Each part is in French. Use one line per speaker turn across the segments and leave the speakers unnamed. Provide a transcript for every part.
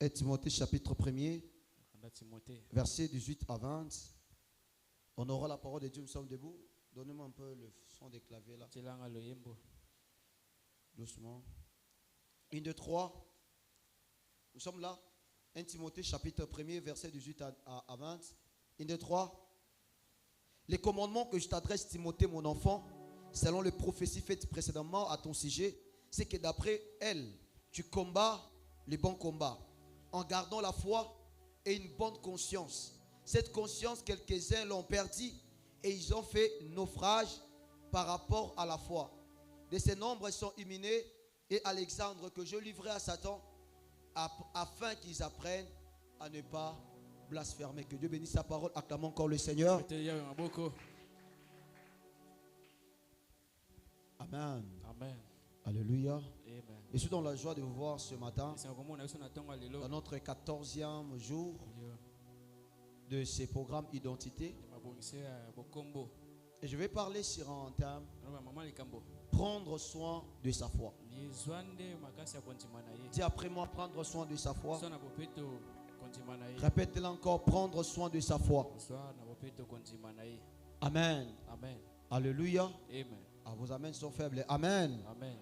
1 Timothée chapitre 1er, verset 18 à 20. On aura la parole de Dieu, nous sommes debout. Donnez-moi un peu le son des claviers là. Doucement. 1, 2, 3. Nous sommes là. 1 Timothée chapitre 1er, verset 18 à 20. 1, 2, 3. Les commandements que je t'adresse, Timothée, mon enfant, selon les prophéties faites précédemment à ton sujet, c'est que d'après elles, tu combats les bons combats, en gardant la foi et une bonne conscience. Cette conscience, quelques-uns l'ont perdue et ils ont fait naufrage par rapport à la foi. De ces nombres sont Hyménée et Alexandre que je livrerai à Satan afin qu'ils apprennent à ne pas blasphémer. Que Dieu bénisse sa parole. Acclamons encore le Seigneur. Amen.
Amen.
Alléluia.
Amen.
Je suis dans la joie de vous voir ce matin dans notre 14e jour de ce programme Identité. Et je vais parler sur un thème: prendre soin de sa foi. Dis après moi: prendre soin de sa foi. Répète-le encore: prendre soin de sa foi. Amen.
Amen.
Alléluia.
Amen.
Ah, vos amens sont faibles. Amen.
Amen.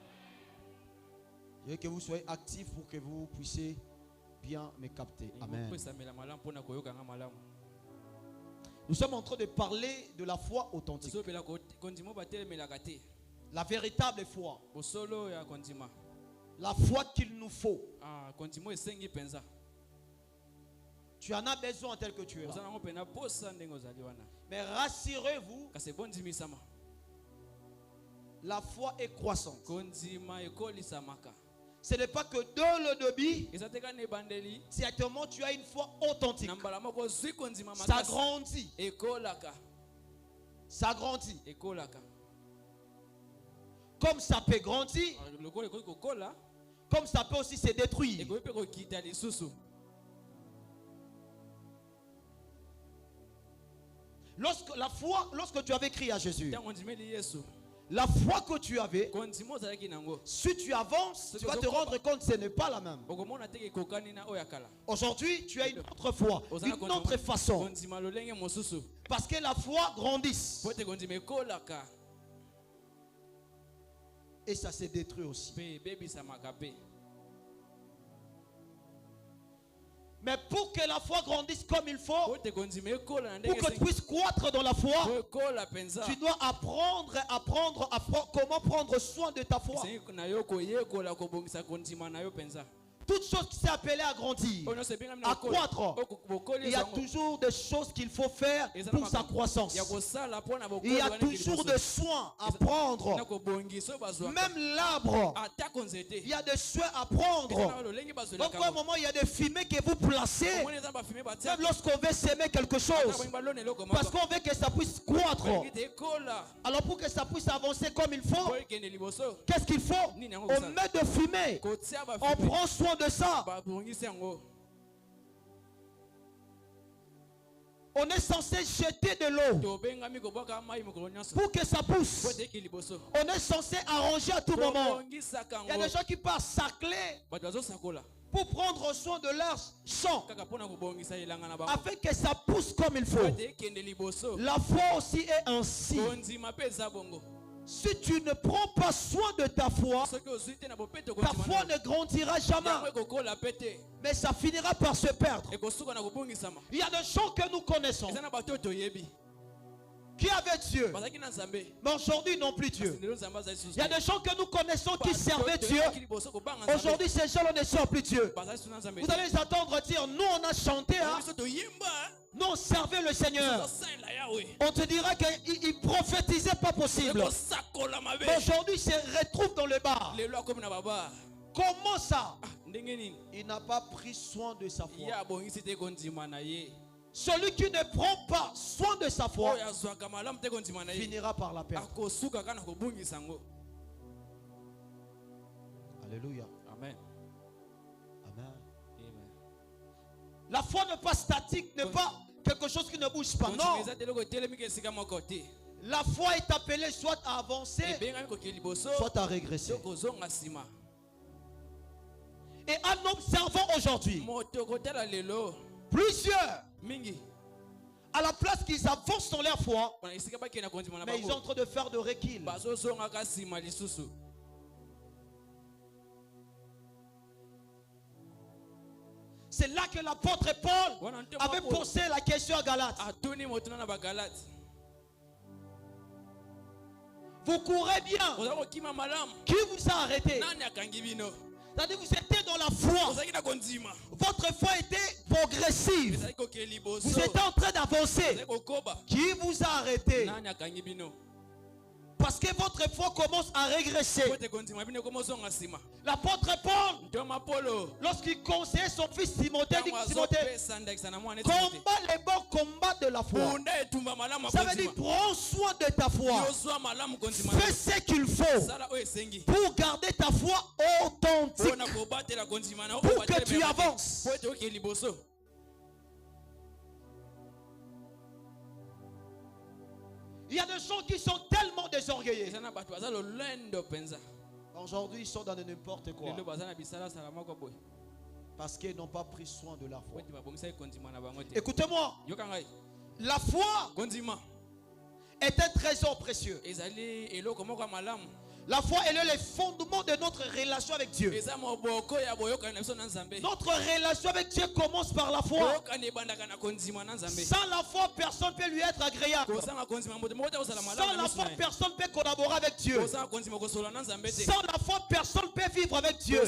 Je veux que vous soyez actifs pour que vous puissiez bien me capter. Amen. Nous sommes en train de parler de la foi authentique. La véritable foi. La foi qu'il nous faut. Tu en as besoin tel que tu es là. Mais rassurez-vous, la foi est croissante. Ce n'est pas que dans le début, directement tu as une foi authentique. Ça grandit. Ça grandit. Comme ça peut grandir, comme ça peut aussi se détruire. Lorsque tu avais crié à Jésus, la foi que tu avais, si tu avances, tu vas te rendre compte que ce n'est pas la même. Aujourd'hui, tu as une autre foi, une autre façon. Parce que la foi grandit. Et ça se détruit aussi. Mais pour que la foi grandisse comme il faut, pour que tu puisses croître dans la foi, tu dois apprendre comment prendre soin de ta foi. Toute chose qui s'est appelée à grandir, à croître, il y a toujours des choses qu'il faut faire pour sa croissance. Il y a toujours des soins à prendre. Même l'arbre, il y a des soins à prendre. Donc à un moment, il y a des fumées que vous placez, même lorsqu'on veut s'aimer quelque chose, parce qu'on veut que ça puisse croître. Alors pour que ça puisse avancer comme il faut, qu'est-ce qu'il faut? On met de fumée, on prend soin de ça. On est censé jeter de l'eau pour que ça pousse. On est censé arranger à tout moment. Il y a des gens qui partent sacler pour prendre soin de leur champ afin que ça pousse comme il faut. La foi aussi est ainsi. Si tu ne prends pas soin de ta foi ne grandira jamais. Mais ça finira par se perdre. Il y a des gens que nous connaissons qui avaient Dieu, mais aujourd'hui n'ont plus Dieu. Il y a des gens que nous connaissons qui servaient Dieu. Aujourd'hui, ces gens-là ne servent plus Dieu. Vous allez les entendre dire: nous on a chanté, hein? Nous on servait le Seigneur. On te dira qu'ils ne prophétisaient pas possible. Mais aujourd'hui, ils se retrouvent dans le bar. Comment ça? Il n'a pas pris soin de sa foi. Celui qui ne prend pas soin de sa foi finira par la perdre. Alléluia.
Amen.
Amen. La foi n'est pas statique, n'est pas quelque chose qui ne bouge pas. Non. La foi est appelée soit à avancer, soit à régresser. Et en observant aujourd'hui, plusieurs, à la place qu'ils avancent dans leur foi, mais ils sont en train de faire de recul. C'est là que l'apôtre Paul avait posé la question à Galates. Vous courez bien. Qui vous a arrêté? C'est-à-dire que vous étiez dans la foi. Votre foi était progressive. Vous étiez en train d'avancer. Qui vous a arrêté? Parce que votre foi commence à régresser. L'apôtre Paul, lorsqu'il conseillait son fils Timothée, dit Timothée, combat les bons combats de la foi. Ça veut dire, prends soin de ta foi. Fais ce qu'il faut pour garder ta foi authentique, pour que tu avances. Il y a des gens qui sont tellement désorgueillés. Aujourd'hui, ils sont dans n'importe quoi. Parce qu'ils n'ont pas pris soin de leur foi. Écoutez-moi. La foi est un trésor précieux. La foi est le fondement de notre relation avec Dieu. Notre relation avec Dieu commence par la foi. Sans la foi, personne ne peut lui être agréable. Sans la foi, personne ne peut collaborer avec Dieu. Sans la foi, personne ne peut vivre avec Dieu.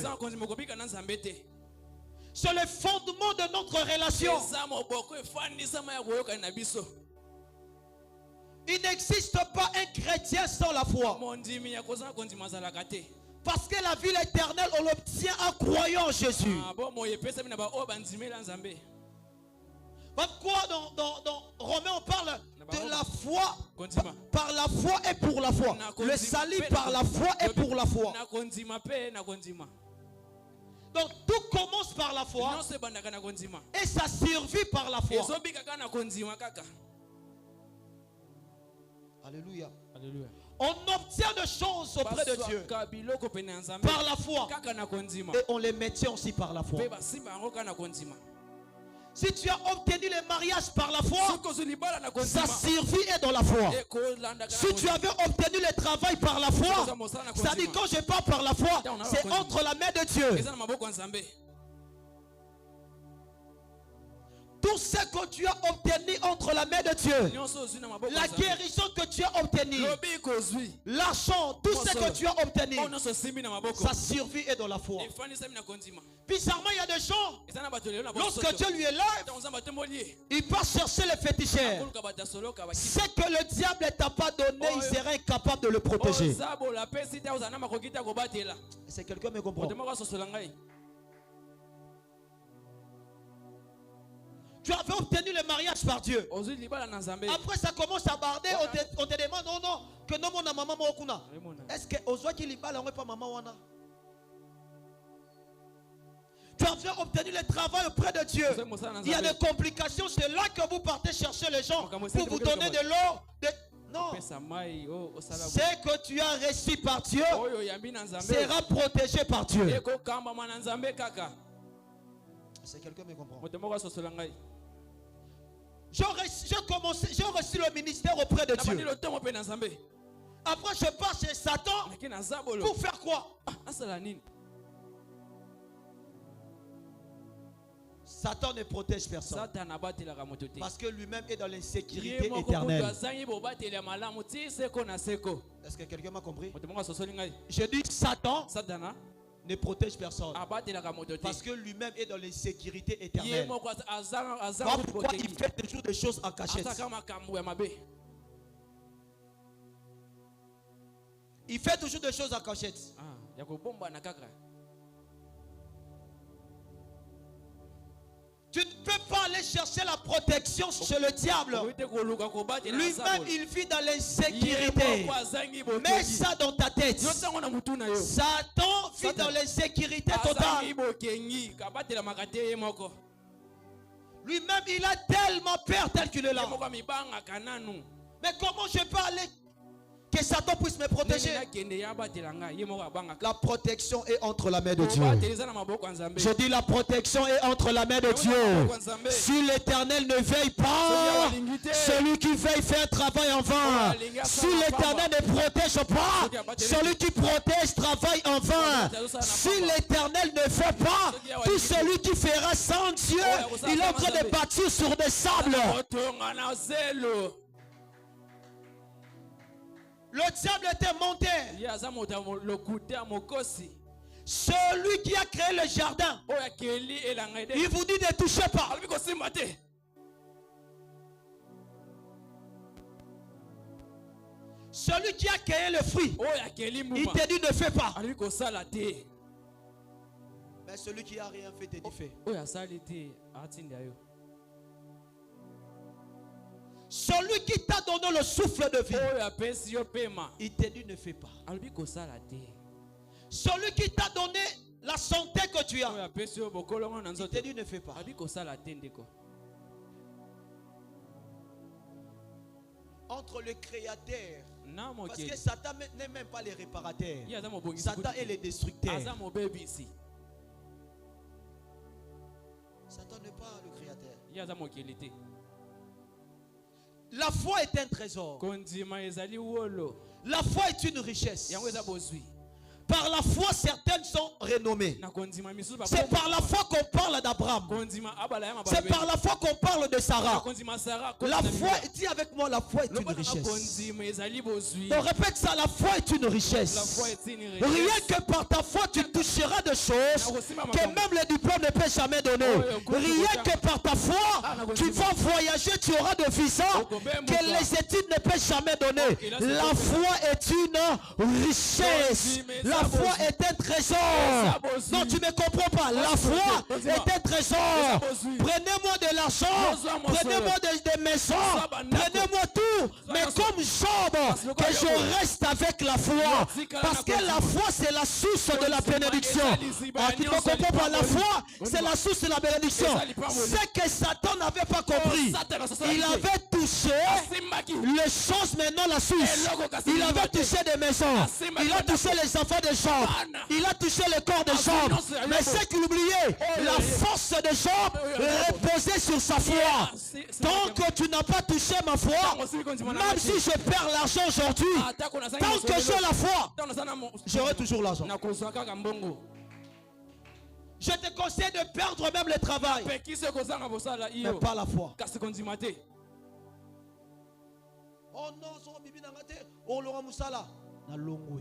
C'est le fondement de notre relation. Il n'existe pas un chrétien sans la foi. Parce que la vie éternelle, on l'obtient en croyant en Jésus. Pourquoi dans Romains on parle de la foi par la foi et pour la foi. Le salut par la foi et pour la foi. Donc tout commence par la foi et ça survit par la foi. Alléluia. Alléluia. On obtient des choses auprès de Dieu par la foi et on les maintient aussi par la foi. Si tu as obtenu le mariage par la foi, sa survie est dans la foi. Si tu avais obtenu le travail par la foi, ça dit quand je parle par la foi, c'est entre la main de Dieu. Tout ce que tu as obtenu entre la main de Dieu, la guérison que tu as obtenue, l'argent, tout ce que tu as obtenu, sa survie est dans la foi. Bizarrement, il y a des gens, lorsque Dieu lui élève, il part chercher les féticheurs. Ce que le diable ne t'a pas donné, il serait incapable de le protéger. C'est quelqu'un me comprend? Tu avais obtenu le mariage par Dieu. Après ça commence à barder, on te demande non, que non mon maman mokuna. Est-ce que Ozwa qui libale on pas maman wana? Tu avais obtenu le travail auprès de Dieu. Il y a des complications, c'est là que vous partez chercher les gens pour vous donner de l'eau. Non. Ce que tu as reçu par Dieu sera protégé par Dieu. C'est quelqu'un me comprend? J'ai reçu le ministère auprès de Dieu. Après je pars chez Satan pour faire quoi? Satan ne protège personne. Parce que lui-même est dans l'insécurité éternelle. Est-ce que quelqu'un m'a compris? Je dis Satan ne protège personne. Parce que lui-même est dans l'insécurité éternelle. Voilà pourquoi il fait toujours des choses en cachette. Il fait toujours des choses en cachette. Tu ne peux pas aller chercher la protection chez le diable. Lui-même, il vit dans l'insécurité. Mets ça dans ta tête. Satan vit dans l'insécurité totale. Lui-même, il a tellement peur tel qu'il est là. Mais comment je peux aller Que Satan puisse me protéger. La protection est entre la main de Dieu. Je dis la protection est entre la main de Dieu. Si l'Éternel ne veille pas, celui qui veille fait un travail en vain. Si l'Éternel ne protège pas, celui qui protège travaille en vain. Si l'Éternel ne fait pas, tout celui qui fera sans Dieu, il est en train de bâtir sur des sables. Le diable était monté. Celui qui a créé le jardin, il vous dit ne touchez pas. Celui qui a créé le fruit, il te dit ne fais pas. Mais celui qui a rien fait te dit fais. Celui qui t'a donné le souffle de vie, il te dit ne fais pas. Celui qui t'a donné la santé que tu as, il te dit ne fais pas. Entre le créateur, parce que Satan n'est même pas le réparateur. Satan est le destructeur. Satan n'est pas le créateur. La foi est un trésor. La foi est une richesse. Par la foi, certaines sont renommées. C'est par la foi qu'on parle d'Abraham. C'est par la foi qu'on parle de Sarah. La foi, dis avec moi, la foi est une richesse. Donc répète ça, la foi est une richesse. Rien que par ta foi, tu toucheras des choses que même le diplôme ne peut jamais donner. Rien que par ta foi, tu vas voyager, tu auras de visa que les études ne peuvent jamais donner. La foi est une richesse. La foi est un trésor. Non, tu ne me comprends pas. La foi est un trésor. Prenez-moi de l'argent, prenez-moi des maisons, prenez-moi tout. Mais comme Job, que je reste avec la foi. Parce que la foi, c'est la source de la bénédiction. Ah, tu ne me comprends pas. La foi, c'est la source de la bénédiction. C'est que Satan n'avait pas compris. Il avait touché les choses, maintenant la source. Il avait touché des maisons. Il a touché les enfants de Job. Il a touché le corps de Job. Mais c'est qu'il oubliait, la force de Job reposait sur sa foi. Tant que tu n'as pas touché ma foi, même si je perds l'argent aujourd'hui, tant que j'ai la foi, j'aurai toujours l'argent. Je te conseille de perdre même le travail, mais pas la foi. Oh non, son bibi n'angate, oh Laurent Moussala, na longwe.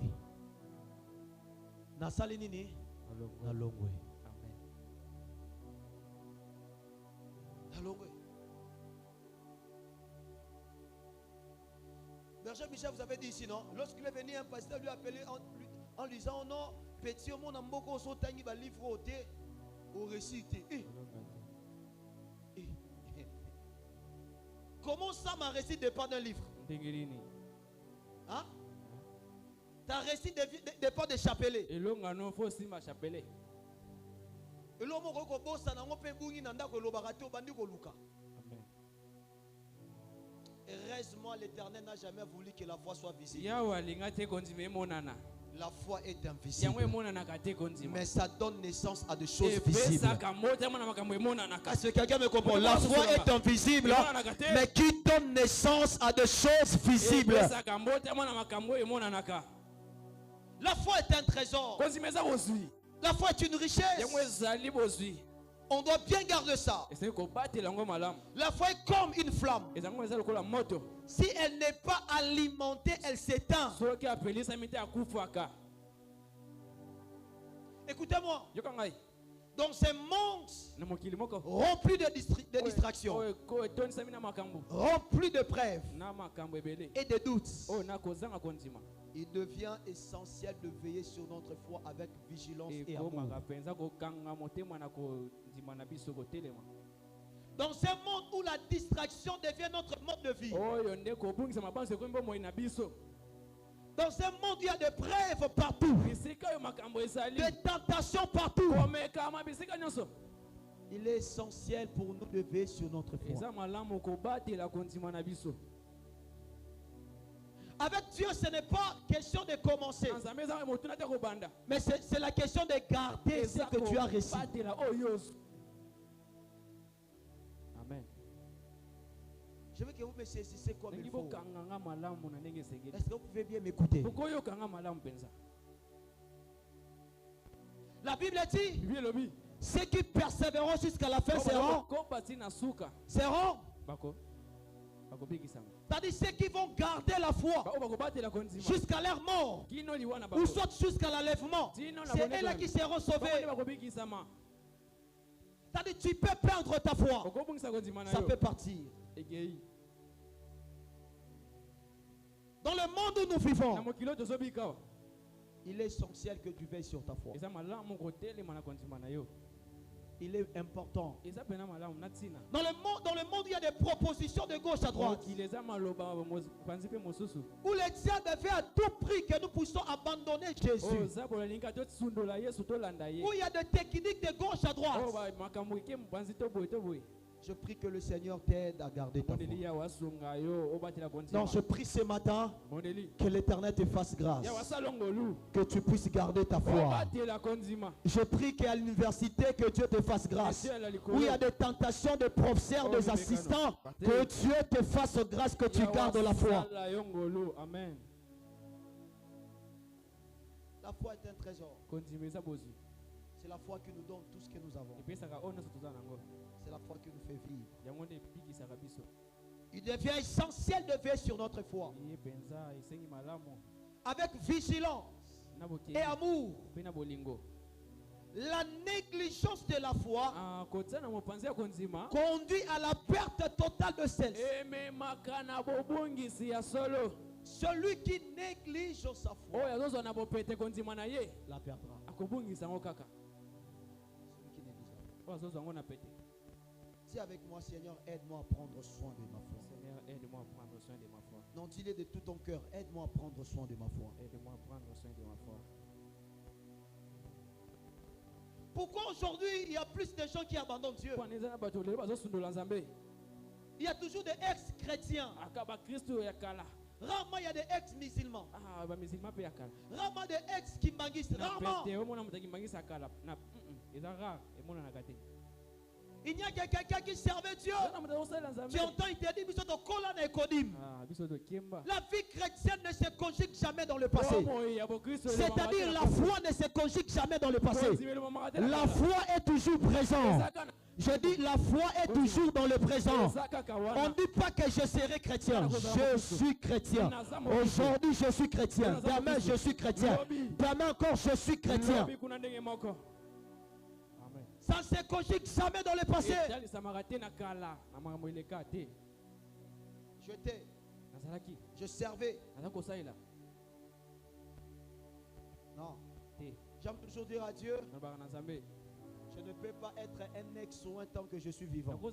Na sali nini? Na longwe. Amen. Na longwe. Berger Michel, vous avez dit ici, non? Lorsqu'il est venu, un pasteur lui a appelé en lui disant, oh non, petit au monde en beaucoup, on tangi va livre au thé, au récité. Comment ça, ma récit dépend d'un livre? Hein? Ta récit dépend de chapelet. Et l'homme heureusement, l'Éternel n'a jamais voulu que la foi soit visible. La foi est invisible, mais ça donne naissance à des choses visibles. Est-ce que quelqu'un me comprend? La foi est invisible, mais qui donne naissance à des choses visibles. La foi est un trésor. La foi est une richesse. On doit bien garder ça. La foi est comme une flamme. Si elle n'est pas alimentée, elle s'éteint. Écoutez-moi. Dans ce monde rempli de distractions, rempli de preuves et de doutes, il devient essentiel de veiller sur notre foi avec vigilance et amour. Dans ce monde où la distraction devient notre mode de vie, dans ce monde où il y a des preuves partout, des tentations partout, il est essentiel pour nous de veiller sur notre foi. Avec Dieu, ce n'est pas question de commencer. Mais c'est la question de garder ce que tu as reçu.
Amen.
Je veux que vous me saisissiez comme il faut. Est-ce que vous pouvez bien m'écouter? La Bible dit, ceux qui persévéreront jusqu'à la fin seront. C'est-à-dire ceux qui vont garder la foi jusqu'à leur mort, ou soit jusqu'à l'enlèvement, c'est eux-là qui seront sauvés. C'est-à-dire tu peux perdre ta foi, ça peut partir. Dans le monde où nous vivons, il est essentiel que tu veilles sur ta foi. Il est important. Dans le monde, il y a des propositions de gauche à droite. Où les diables veulent à tout prix que nous puissions abandonner Jésus. Où il y a des techniques de gauche à droite. Je prie que le Seigneur t'aide à garder ta foi. Non, je prie ce matin que l'Éternel te fasse grâce. Que tu puisses garder ta foi. Je prie qu'à l'université, que Dieu te fasse grâce. Où il y a des tentations de professeurs, des assistants, que Dieu te fasse grâce, que tu gardes la foi.
Amen.
La foi est un trésor. C'est la foi qui nous donne tout ce que nous avons. C'est la foi qui nous fait vivre. Il devient essentiel de veiller sur notre foi. Avec vigilance et amour. La négligence de la foi conduit à la perte totale de celle-ci. Celui qui néglige sa foi la perdra. Dis avec moi, Seigneur, aide-moi à prendre soin de ma foi.
Seigneur, aide-moi à prendre soin de ma foi.
Non, dis-le de tout ton cœur, aide-moi à prendre soin de ma foi.
Aide-moi à prendre soin de ma foi.
Pourquoi aujourd'hui il y a plus de gens qui abandonnent Dieu? Il y a toujours des ex-chrétiens. Rarement il y a des ex-musulmans. Rarement des ex-kimbangistes. Rarement. Il y a quelqu'un qui servait Dieu. Tu entends, il te dit, la vie chrétienne ne se conjugue jamais dans le passé. C'est-à-dire la foi ne se conjugue jamais dans le passé. La foi est toujours présente. Je dis la foi est toujours dans le présent. On ne dit pas que je serai chrétien. Je suis chrétien. Aujourd'hui je suis chrétien. Demain je suis chrétien. Demain encore je suis chrétien. Ça ne se conjugue jamais dans le passé. J'étais. Je servais. Non. J'aime toujours dire à Dieu, je ne peux pas être un ex ou un tant que je suis vivant. Non.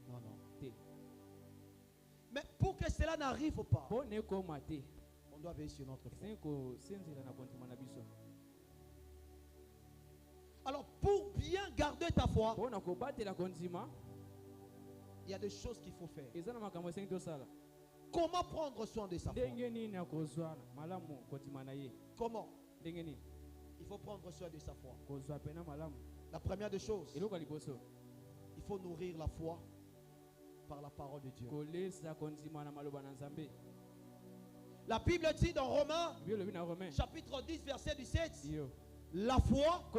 Non, non. Mais pour que cela n'arrive pas, on doit veiller sur notre foi. Alors, pour bien garder ta foi, il y a des choses qu'il faut faire. Comment prendre soin de sa foi? Comment? Il faut prendre soin de sa foi. La première des choses, il faut nourrir la foi par la parole de Dieu. La Bible dit dans Romains, chapitre 10, verset 17, la foi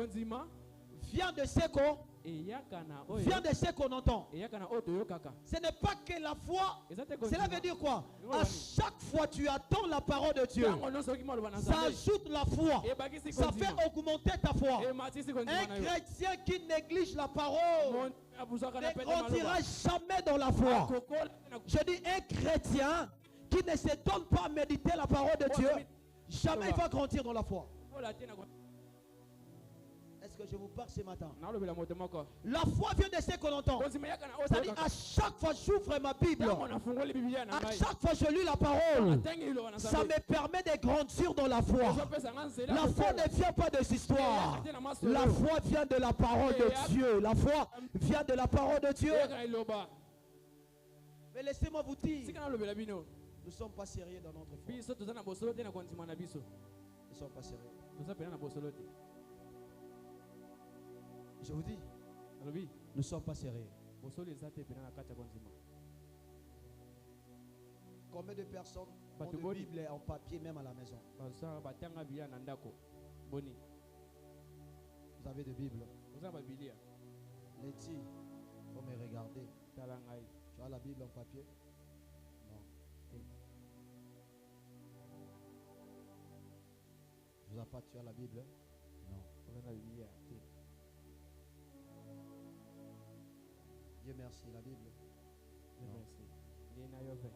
vient de ce qu'on entend. Ce n'est pas que la foi, cela veut dire quoi? À chaque fois tu attends la parole de Dieu, ça ajoute la foi, ça fait augmenter ta foi. Un chrétien qui néglige la parole ne grandira jamais dans la foi. Je dis un chrétien qui ne se donne pas à méditer la parole de Dieu, jamais il va grandir dans la foi. Est-ce que je vous parle ce matin? La foi vient de ce qu'on entend. C'est-à-dire à chaque fois j'ouvre ma Bible, à chaque fois je lis la parole, ça me permet de grandir dans la foi. La foi ne vient pas des histoires. La foi vient de la parole de Dieu. La foi vient de la parole de Dieu. Mais laissez-moi vous dire,
Sika nalobela bino.
nous ne sommes pas sérieux dans notre foi.
Biso toza na bosolo te na kondima na biso.
Nous ne sommes pas sérieux.
Toza pena na bosolo te.
Je vous dis,
Alobi,
nous ne sommes pas sérieux.
bosolo eza te pena na kati ya kondima.
Combien de personnes ont
Bato
de
boni.
Bible en papier même à la maison?
Bazosala batanga bilia na ndako. Boni.
Vous avez de Bible?
Oza ba bilia.
Letty, il faut me regarder.
Tala ngai.
Tu as la Bible en papier? Non. Je vous ai pas, tu as la Bible? Non.
Oza na bilia te.
Dieu merci, la Bible.
Dieu
Non.
merci. Ni na yo ve.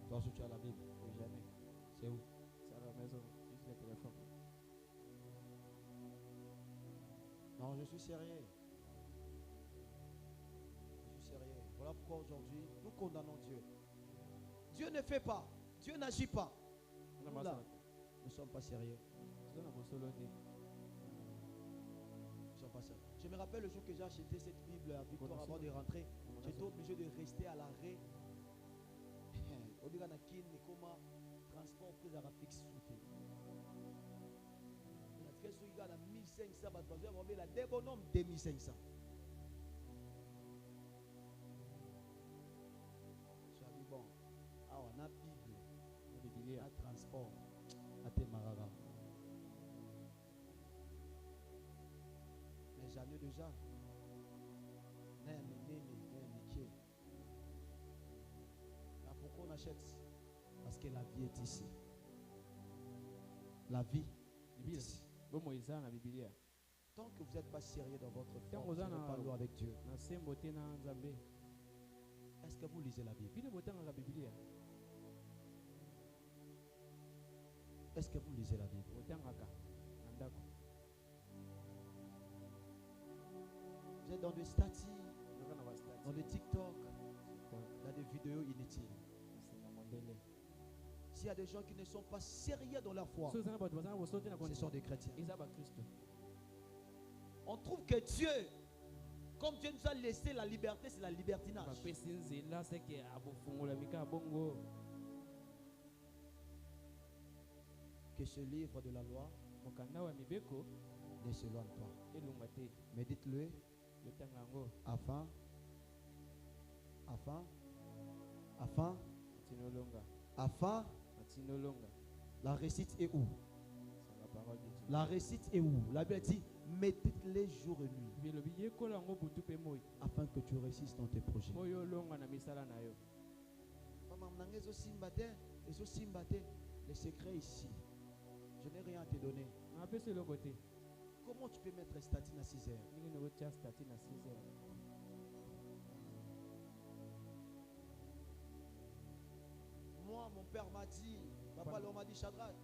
Toi aussi, tu as la Bible.
Et jamais.
C'est où?
C'est à la maison. Juste le téléphone.
Non, je suis sérieux. Je suis sérieux. Voilà pourquoi aujourd'hui, nous condamnons Dieu. Dieu ne fait pas. Dieu n'agit pas.
Oza
Nous, là,
masala.
nous ne sommes pas sérieux.
Toza na bosolo te.
Nous ne sommes pas sérieux. Je me rappelle le jour que j'ai acheté cette Bible à Victoire avant de rentrer. J'étais obligé de rester à l'arrêt. Au lieu de comment transport pris à la fixe sauté. Il y a 1500, il y a des bonhommes 2500. Je dis bon, ah on a Bible, on a transport, on a Temarara. Mais j'en ai déjà. Pourquoi on achète? Parce que la vie est ici. La vie est ici.
Bomo eza na bibilia.
Tant que vous n'êtes pas sérieux dans votre foi,
Tant
vous
que vous
n'êtes pas loin avec Dieu.
Na sembo te na nzambe.
Est-ce que vous lisez la Bible?
Bino botanga ka bibilia.
Est-ce que vous lisez la Bible?
Botanga ka na ndako.
Vous êtes dans des statuts,
Toza na bastati.
dans des TikTok, dans des vidéos inutiles.
Na mondele.
S'il y a des gens qui ne sont pas sérieux dans leur foi,
So zana bato bazana bosolo te na
ce
kondima.
sont des chrétiens.
Eza ba Kristo.
On trouve que Dieu, comme Dieu nous a laissé la liberté, c'est la libertinage.
Bapesi nzela seke abofungola mika bongo.
Que ce livre de la loi
Mokanda wa mibeko
ne s'éloigne pas.
elunga te.
Médite-le
Yotanga yango.
afin
Atinolonga. Atinolonga.
la récite est où?
C'est la parole de Dieu.
La récite est où? La Bible dit médite-les jour et nuit
Bilobi yekola yango butu pe moi.
afin que tu réussisses dans tes projets.
Moyo longa na misala na yo.
Le secret ici, je n'ai rien à te donner.
Na pese lo côté.
Comment tu peux mettre statine à 6 heures?
Ningi no tia stati na 6 heures.
Moi, mon père m'a dit, papa l'homme m'a dit, Shadrach,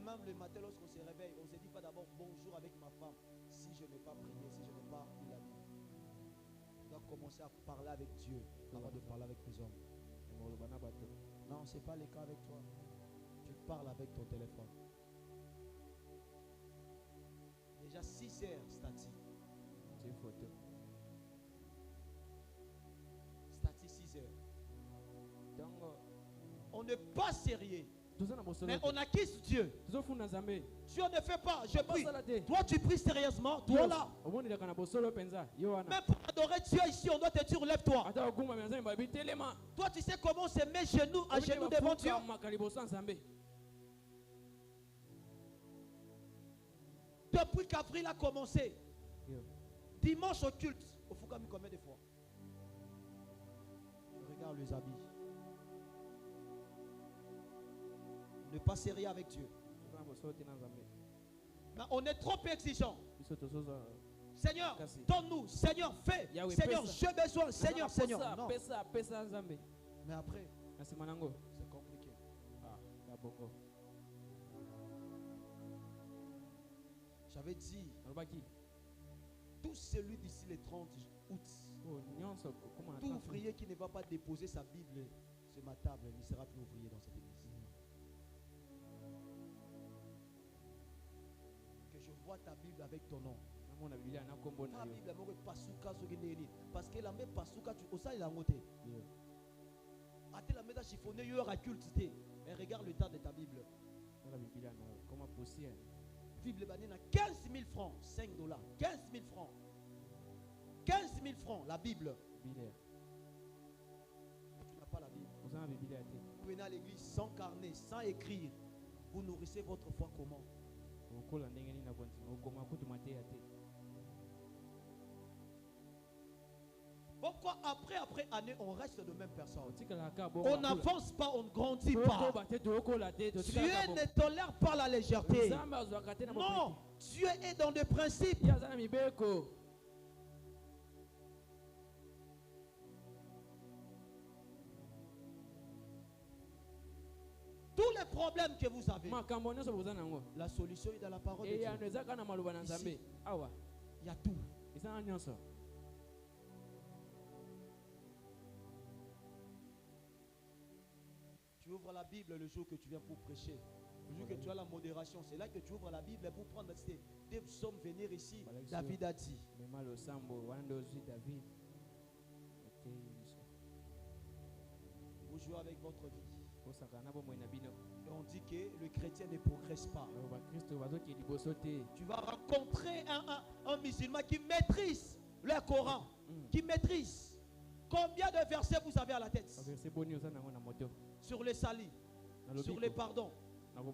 même le matin lorsqu'on se réveille, on ne se dit pas d'abord bonjour avec ma femme. Si je n'ai pas prié, si je n'ai pas eu la vie, je dois commencer à parler avec Dieu avant de parler avec les hommes. Non, ce n'est pas le cas avec toi. Tu parles avec ton téléphone. Déjà 6 heures, stati.
C'est photo.
Stati 6 heures.
Donc
On n'est pas sérieux.
toza na bosolo.
Mais on acquise Dieu.
Tozofunda nzambe.
Dieu ne fait pas, je prie.
Basala te.
Toi, tu pries sérieusement. Toi là.
Omonelaka na bosolo penza. Yo wana.
Même pour adorer Dieu ici, on doit te dire, lève-toi.
Ata okuma nzambe ba bitelema.
Toi, tu sais comment on se met genoux à genoux devant Dieu.
Makali bosa nzambe.
Depuis qu'avril a commencé,
Yo.
dimanche au culte, au Fukami combien de fois? Je regarde les habits. Ne pas sérieux avec Dieu.
Toza na bosolo te na nzambe.
Mais on est trop exigeant.
Biso tozoza.
Seigneur,
Kasi.
donne-nous. Seigneur, fais.
Yahweh,
Seigneur,
pesa.
j'ai besoin. Seigneur, Seigneur. Non.
Pesa nzambe.
Mais après,
Na sima nango.
c'est compliqué.
Ah, la bongo.
J'avais dit,
Alobaki.
tout celui d'ici le 30 août,
Oh, nyonso comment
tout ouvrier qui ne va pas déposer sa Bible sur ma table ne sera plus ouvrier dans cette église. Que je vois ta Bible avec ton nom.
mona Biblia na kombo na
La
yo.
Bible est pasuka soki ndeni parce que la même pasuka tu osa il a ngoté.
Yo.
Ate la meta chiffonné yo ra culte té. Mais regarde le temps de ta Bible.
La Biblia na comme poussière.
Bible banine à 15 000 francs, 5 dollars. 15 000 francs. 15 000 francs la Bible.
Biblia.
Tu n'as pas la Bible.
Vous avez Biblia té.
Vous venez à l'église sans carnet, sans écrire. Vous nourrissez votre foi comment?
Okola ndenge nini na kontima okoma kutuma té ya té.
Pourquoi après année, on reste de même personne?
Otikala ka bo.
On n'avance pas, on ne grandit pas. Dieu ne tolère pas la légèreté. Non, Dieu est dans des principes. Tous les problèmes que vous avez, la solution est dans la parole de Dieu. Ici, il y a tout. Tu ouvres la Bible le jour que tu viens pour prêcher. Le jour que tu as la modération, c'est là que tu ouvres la Bible pour prendre des psaumes, venir ici. David a dit. Vous jouez avec votre vie. Et on dit que le chrétien ne progresse pas. Tu vas rencontrer un musulman qui maîtrise le Coran, qui maîtrise. Combien de versets vous avez à la tête? Sur les salis, sur les pardons,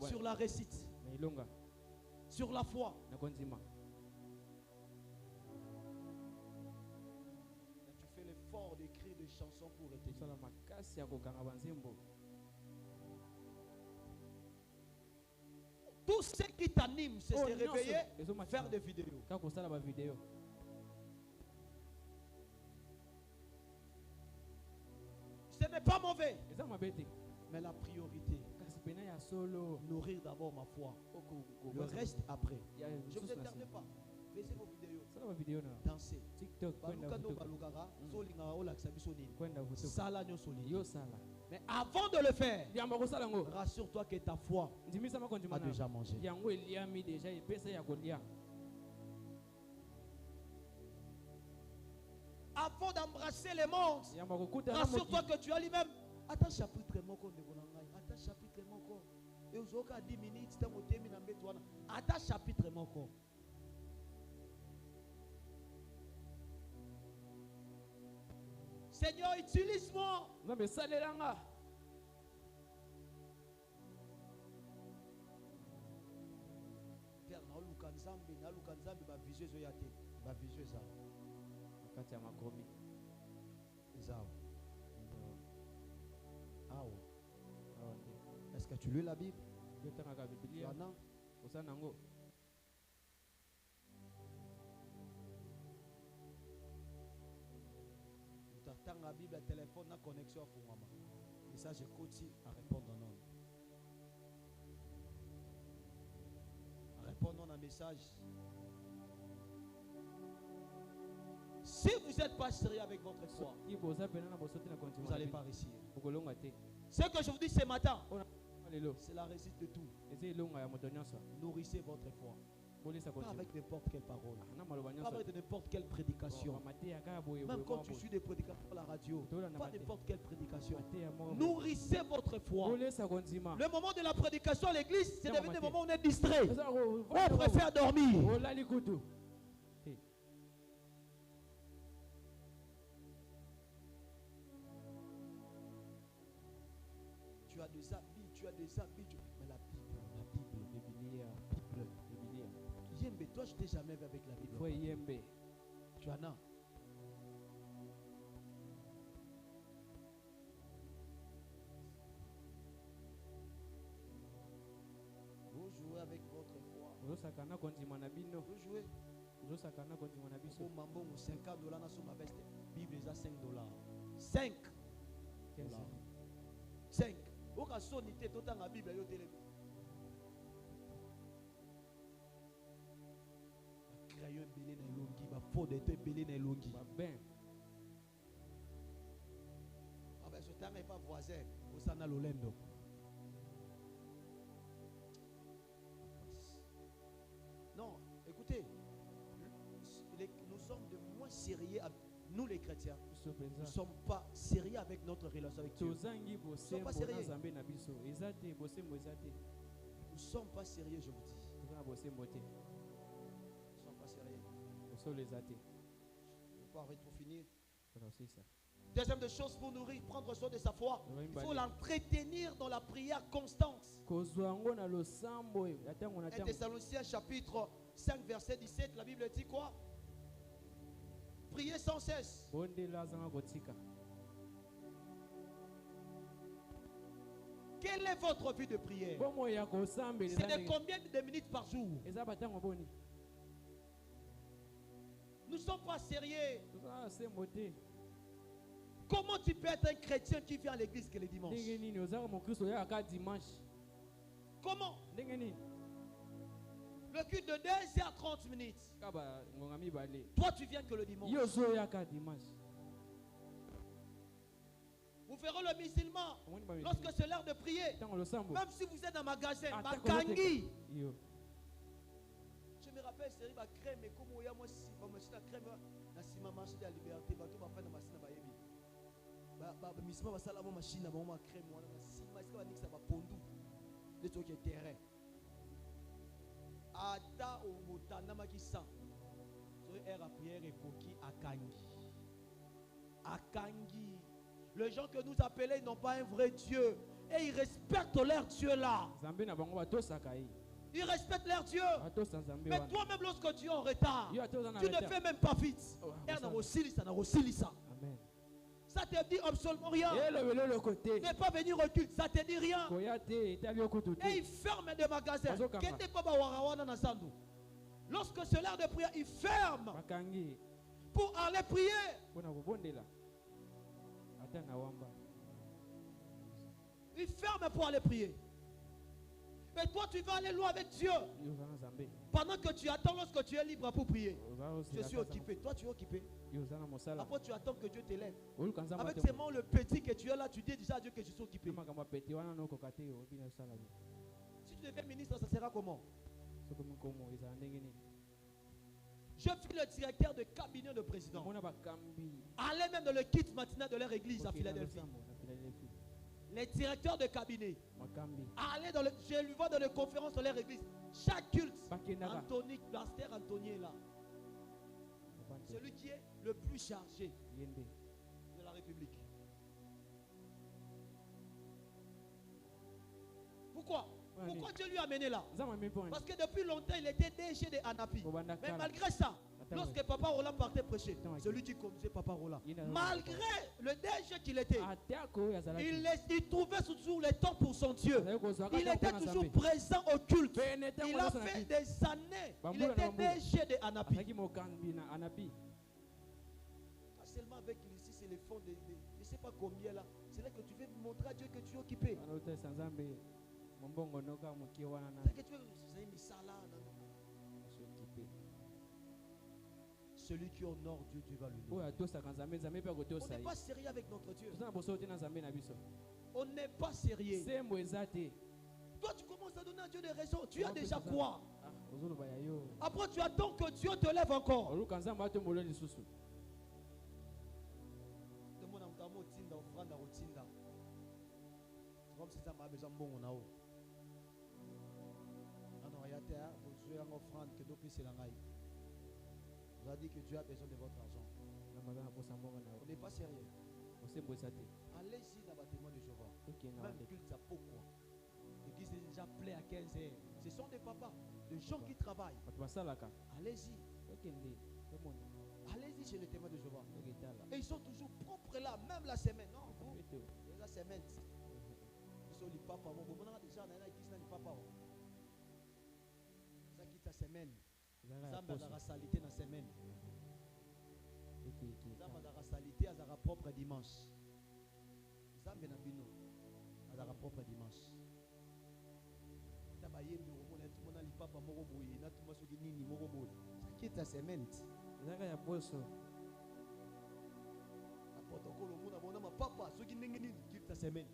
sur la récite, sur la foi. Mais tu fais l'effort d'écrire des chansons pour retenir. Tout ce qui t'anime, c'est se réveiller, faire des vidéos. Ce n'est pas mauvais. Mais la priorité, nourrir d'abord ma foi. Le reste après. Je ne vous interdis pas. Faisez vos vidéos. Dansez. Mais avant de le faire, rassure-toi que ta foi a déjà mangé. Avant d'embrasser les mondes, rassure-toi que tu as lui-même. Attends, chapitre moko de Bonangai. Attends, chapitre moko. Et aux autres 10 minutes, attends, chapitre moko. Seigneur, utilise-moi. Père, naluka nzambe ba vision zo yate, ba vision za.
Kati ya makomi.
Zao. Est-ce que tu lis la Bible? Non. Tu attends la Bible, le téléphone, la connexion à Fungama. Et ça, je continue à répondre non. À répondre à un message. Si vous n'êtes pas sérieux avec votre foi, vous n'allez pas réussir. Ce que je vous dis ce matin, c'est la réussite de tout. Nourrissez votre foi. Pas avec n'importe quelle parole. Pas avec n'importe quelle prédication. Même quand tu suis des prédicateurs à la radio, pas n'importe quelle prédication. Nourrissez votre foi. Le moment de la prédication à l'église, c'est devenu le moment où on est distrait. On préfère dormir. Tu as des habits, mais la Bible. Yembe, toi je t'ai jamais vu avec la Bible. Tu en as. Vous jouez avec votre foi. Vous jouez. Pour mambo, 50 dollars dans ma veste. Bible, c'est 5 dollars. 5 dollars. 5. Au cas où tu es dans la Bible, tu es crayon belé na longi, ba faux de te belé na longi. Ah ben ce temps n'est pas voisin, au sana lolendo. Non, écoutez, sérieux, nous les chrétiens,
biso
nous ne
mpenza
sommes pas sérieux avec notre relation avec Dieu.
tozangi bosembo
pas
na
sérieux.
nzambe na biso eza te bosembo eza te
Nous ne sommes pas sérieux, je vous dis.
toza na bosembo te
Nous ne sommes pas sérieux.
bosolo eza te
Je vais pas arrêter pour finir.
mpona kosilisa
Deuxième des choses pour nourrir, prendre soin de sa foi,
Oui,
il faut
mbali.
l'entretenir dans la prière constante.
kozwa yango na losambo ya ntango na
1
ntango
Thessaloniciens chapitre 5 verset 17, la Bible dit quoi? Priez sans cesse.
bondela azanga kotika
Quelle est votre vie de prière?
bomoi ya kosambela
C'est de combien de minutes par jour?
eza batango boni
Nous ne sommes pas sérieux.
toza na sembo te
Comment tu peux être un chrétien qui vient à l'église que le dimanche?
ndenge nini ozaka mokristo oyaka dimanche
Comment?
ndenge nini
Le culte de 2h30 minutes.
kaba ngonga mibale
Toi, tu viens que le dimanche.
yo ozoyaka dimanche
Vous verrez le musulman.
omoni ba
Lorsque c'est l'heure de prier,
ntango losambo
même si vous êtes dans un magasin,
ata
Bakangi.
koloteka. yo
Je me rappelle, c'est ma crème, mais comme il y a moi, si ma machine à crème, la sima marché de la liberté, bateau va prendre ma machine à bayebi. Misma va savoir ma machine à ma crème, moi, la sima, est-ce que va nique ça va pondu? Les trucs qui terrain. Ata au mota namaki sang. Sur air à prière et coquille akangi. Akangi. Les gens que nous appelons, ils n'ont pas un vrai Dieu. Et ils respectent leur Dieu là.
nzambe na bango batosaka ye
Ils respectent leur Dieu.
batosa nzambe
Mais
wana
toi-même, lorsque tu es en retard,
yo ate oza na
tu ne
retard.
fais même pas vite.
Oh,
Et
ça.
on a aussi ça.
amen
Ça te dit absolument rien.
elobeli eloko te
Ne pas venir au culte, ça te dit rien.
koya te etali yo kutu
Et
te
ils ferment des magasins.
Bazokanga.
Kende Baba Warawana na Sandu. Lorsque c'est l'heure de prière, ils ferment
bakangi
pour aller prier.
mpona kobondela ata na wamba
Ils ferment pour aller prier. Et toi, tu vas aller loin avec Dieu.
yo oza na nzambe
Pendant que tu attends, lorsque tu es libre pour prier.
oza
Je suis occupé. Toi, tu es occupé.
yo oza na mosala
Après, tu attends que Dieu t'élève.
oluka nzambe
Avec
ate
seulement le petit que tu es là, tu dis déjà à Dieu que je suis occupé.
na makambo ya pete wana naokoka te oyebi na osala nini
Si tu deviens ministre, ça sera comment?
soki mikomo ezala ndenge nini
Je suis le directeur de cabinet de président.
namona bakambi
Allez même dans le kit matinal de leur église à
okende na
Philadelphie.
losambo na Philadelphie.
Les directeurs de cabinet.
makambi
Allez dans le, je lui vois dans les conférences de leur église. Chaque culte.
bakendaka
Anthony, Pasteur Anthony est là. Celui qui est le plus chargé
ye nde
de la République. Pourquoi?
Ouais,
Pourquoi Dieu lui a amené là?
nzambe amemi mpo
Parce que depuis longtemps, il était DG de Anapi.
Obanda
Mais
kala.
malgré ça,
Attends,
lorsque
ouais.
Papa Roland partait prêcher,
Attends,
celui qui conduisait Papa Roland,
Il a-
malgré le DG qu'il était,
atako oyo azalaki
il trouvait toujours le temps pour son Dieu.
azali kozwaka
Il
ntango
était
mpo na
toujours
nzambe
présent au culte.
pene ntango
Il a
nyonso na
fait
Kristo.
des années. Il
Bambula na
était
bambula.
DG de Anapi.
azalaki mokambi na anapi
Pas seulement avec ici, c'est les fonds de je ne sais pas combien là. C'est là que tu veux montrer à Dieu que tu es occupé.
wana otalisa nzambe mombongo noka mokie wana na
C'est que tu veux, c'est mis ça là.
okipe
Celui qui honore Dieu, Dieu va lui
oyo
honorer.
atosaka nzambe nzambe mpe
On
akotosa
n'est
ye
pas sérieux avec notre Dieu.
toza na bosolo te na nzambe na biso
On n'est pas sérieux.
sembo eza te
Toi, tu commences à donner à Dieu des raisons. Tu as déjà quoi?
Ah, ozoloba ya yo
Après, tu attends que Dieu te lève encore.
oluka nzambe atombolo lisusu
Demande à mon tinda, offrande à rotinda. C'est comme si ça m'a besoin de bon on a. Ah non, il y a terre, vous jouez en offrande que d'autres c'est la raille. Vous avez dit que Dieu a besoin de votre argent.
nzambe aza na posa mbongo na
On
yo
n'est pas sérieux.
bosembo eza te
Allez-y dans le témoin de Jéhovah.
tokende
Même
wana
culte, ça pourquoi? L'église est déjà pleine à 15h. Ce sont des papas, des gens qui travaillent.
bato basalaka
Allez-y.
tokende tomona
Allez-y chez le témoin de Jéhovah.
toketala
Et ils sont toujours propres là, même la semaine. Non, vous,
Ete.
la semaine. Ils sont les papas. Bon, on a déjà l'église dans les papas. Ça quitte la semaine.
ezalaka ya
Ça m'a
poso
la salité dans la semaine.
ekeke
Ça m'a la salité à la propre dimanche. Ça m'a la bino. À la propre dimanche. Tabayembi omona tout mona li papa moko boye na tout masoki nini moko boye. Ça quitte la semaine.
ezalaka ya poso
La protocole au monde a mon papa ceux qui n'engagent nini quitte la semaine.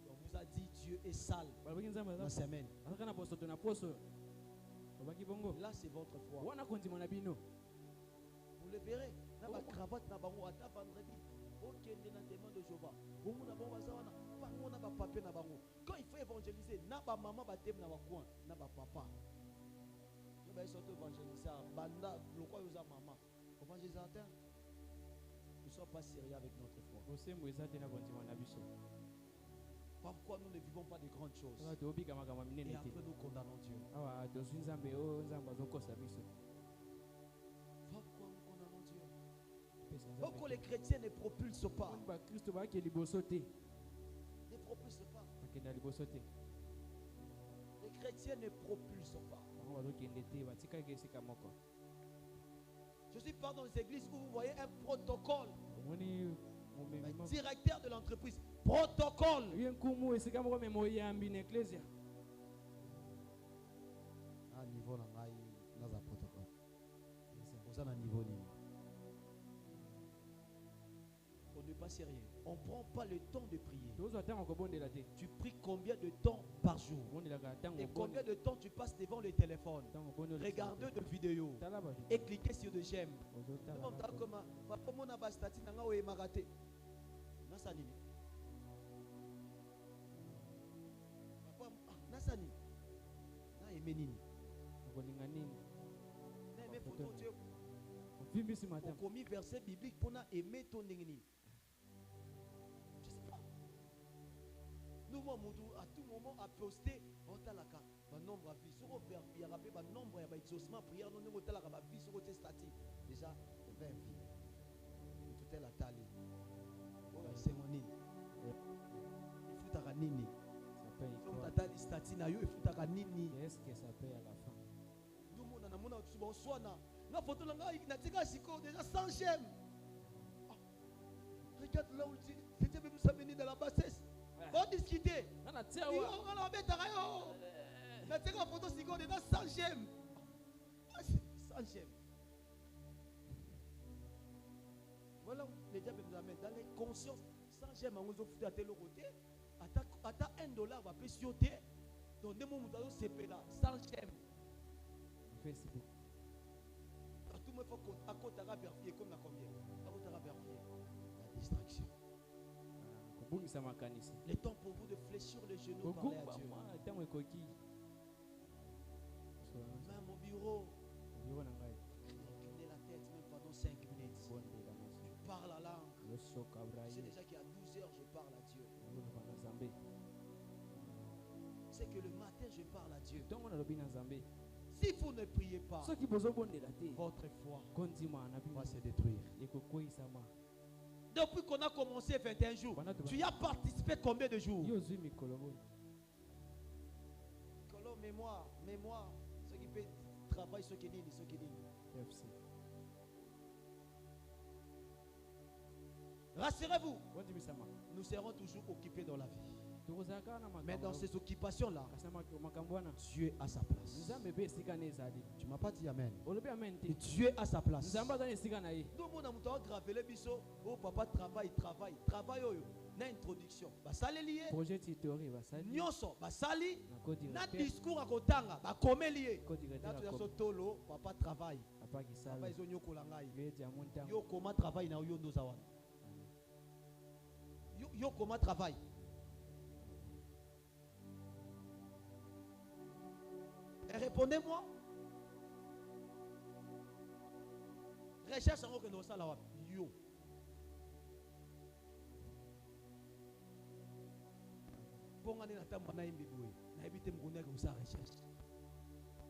On vous a dit Dieu est sale
balobaki nzambe
la semaine.
azalaka na poso to na poso babaki bongo
Là c'est votre foi.
wana kondima na bino
Vous le verrez. na ba cravate na bango ata vendredi okende na témoin de Jéhovah omona bango baza wana bango na ba papier na bango quand il faut évangéliser na ba maman ba tem na ba coin na ba papa yo ba surtout évangéliser banda lokwa yo za maman évangélisateur ne sois pas sérieux avec notre foi. Pourquoi nous ne vivons pas de grandes choses et après nous condamnons Dieu? Pourquoi nous condamnons Dieu? Pourquoi les chrétiens ne propulsent pas? Ne propulsent pas. Les chrétiens ne propulsent pas. Je suis pas dans les églises où vous voyez un protocole. Le directeur de l'entreprise, protocole. Ah, niveau là, il y a un protocole. Vous avez un niveau. On n'est pas sérieux. On ne prend pas le temps de prier. Tu pries combien de temps par jour? Et combien de temps tu passes devant le téléphone? Regardez de vidéos et cliquez sur de j'aime. Commis verset biblique pour aimer ton ennemi. Je sais pas. Nous, à tout moment, à poster, on t'a la carte. Nombre à vie. Sur le verbe, il y a un nombre, il y a un exaucement, prière, non, on t'a la vie, sur le statut. Déjà, 20 vies. Tout est la taille. C'est mon nid. Il faut ta nini. Il faut ta taille statut, il faut ta nini.
Est-ce que ça paye à la fin?
Nous, on a un soin. La photo là, il n'a déjà 100 j'aime. Regarde là où c'était même ça venu de la bassesse. Va discuter. On a fait la photo déjà 100 j'aime. 100 j'aime. Voilà où les diables nous amènent dans les consciences. 100 j'aime, on nous offre à tel côté. Attends $1 va plus yoter. Donc, des moments où c'est là, 100 j'aime.
Facebook.
Tout le monde faut à côté vérifier comme la combien. À côté vérifier la distraction. Le temps pour vous de fléchir les genoux, parler à Dieu. Même au bureau, incliner la tête même pendant 5 minutes. Tu parles la langue. C'est déjà qu'à 12 heures je parle à Dieu. C'est que le matin je parle à Dieu. Si vous ne priez pas, votre foi va se détruire. Depuis qu'on a commencé 21 jours, tu as participé combien de jours? Mémoire, ceux qui peuvent travailler, ceux qui disent, rassurez-vous, nous serons toujours occupés dans la vie. Mais dans ces occupations-là, Dieu a sa place. Tu ne m'as pas dit Amen. Et Dieu a sa place. Tout le monde a gravé les bisous. Oh, papa travaille. Na introduction. Basali lié.
Projet théorie.
Nyonso. Basali. Na discours à kotanga. Bakome lié. Na tu as tolo. Papa travaille. Papa izo nyoko langai. Yo comment travaille na yo ndozawan. Yo comment travaille. Et répondez-moi. Recherche en que nous sommes yo. Bon année na tamba na yembe boye. Na ebite mgonne que ça recherche.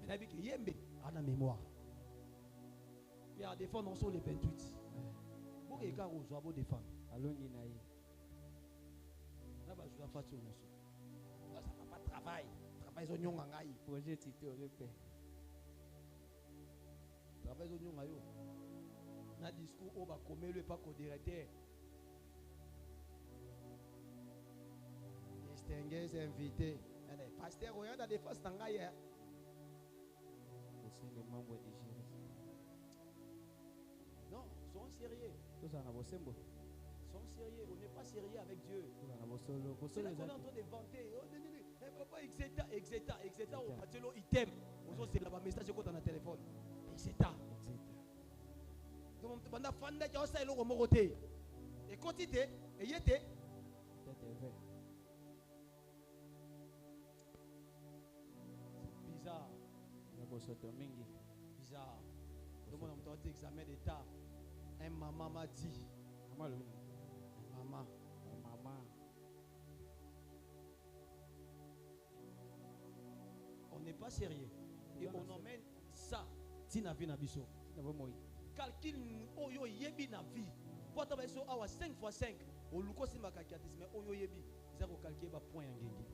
Mais na biki yembe a na mémoire. Mais à défendre sur les 28. Pour que car ozo abo défendre.
Alongi na yi.
Na ba jouer fatu moso. Ça va pas travail. Travail nyonga ngai.
Projet théorie pe.
Travail nyonga yo. Na discours au ba komelo pas ko directeur. Distingués invités. Pasteur on a des faces tangaye.
C'est les membres de Jésus.
Non, soyons sérieux.
Tous en avons sembo.
Soyons sérieux, on n'est pas sérieux avec Dieu.
Tous en avons solo.
C'est là qu'on est en train de vanter. Papa, etc. Au patelo, il t'aime. On se c'est là-bas, message qu'on a dans le téléphone. Etc. Donc, on a fanda ki osa eloko moko te. Et quantité et yete
Tête est vert.
c'est bizarre.
Ya bosoto mingi.
Bizarre. Donc on a monté examen d'état. Un maman m'a dit.
Maman le
Maman.
maman.
On n'est pas sérieux. Et on emmène ça. Tina vi na biso.
Tina bo moi.
Calcul oyo yebi na vie. Pour ta biso awa 5 x 5. O luko simba kakiatis mais oyo yebi. Zero calculer ba point ngenge.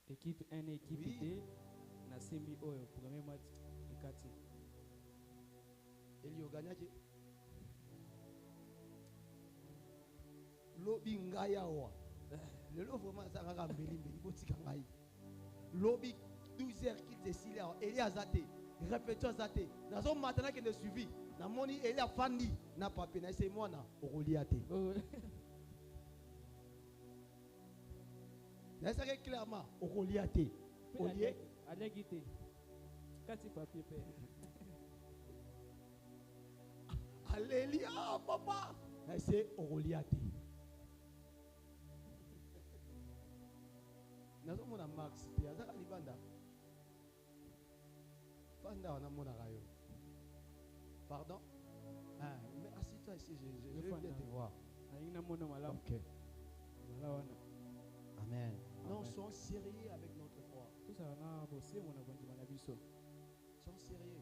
Équipe 1 et équipe
Oui.
2. Na semi oyo premier match ekati.
Elio gagnaki. Lobi ngaya wa. Lelo vraiment ça kaka mbeli mbeli botika ngai. Lobi 12h qu'il décile Eli azate. Répétition azate. Nazo matana que le suivi. Na moni Eli afandi na papier na ese mwana okoliate. Na esa clairement okoliate. Olie
Allegité. Kati papier père.
Alléluia papa. Na ese okoliate. Nazo mona Max te azaka libanda. Fanda wana mona rayo. Pardon? Ah, mais assis-toi ici, je veux bien te voir.
Aina mono malamu.
Ok.
Malawana.
Amen. Non,
Amen.
sois sérieux avec notre foi.
Tout ça na bosé mona bondima na biso.
Sois sérieux.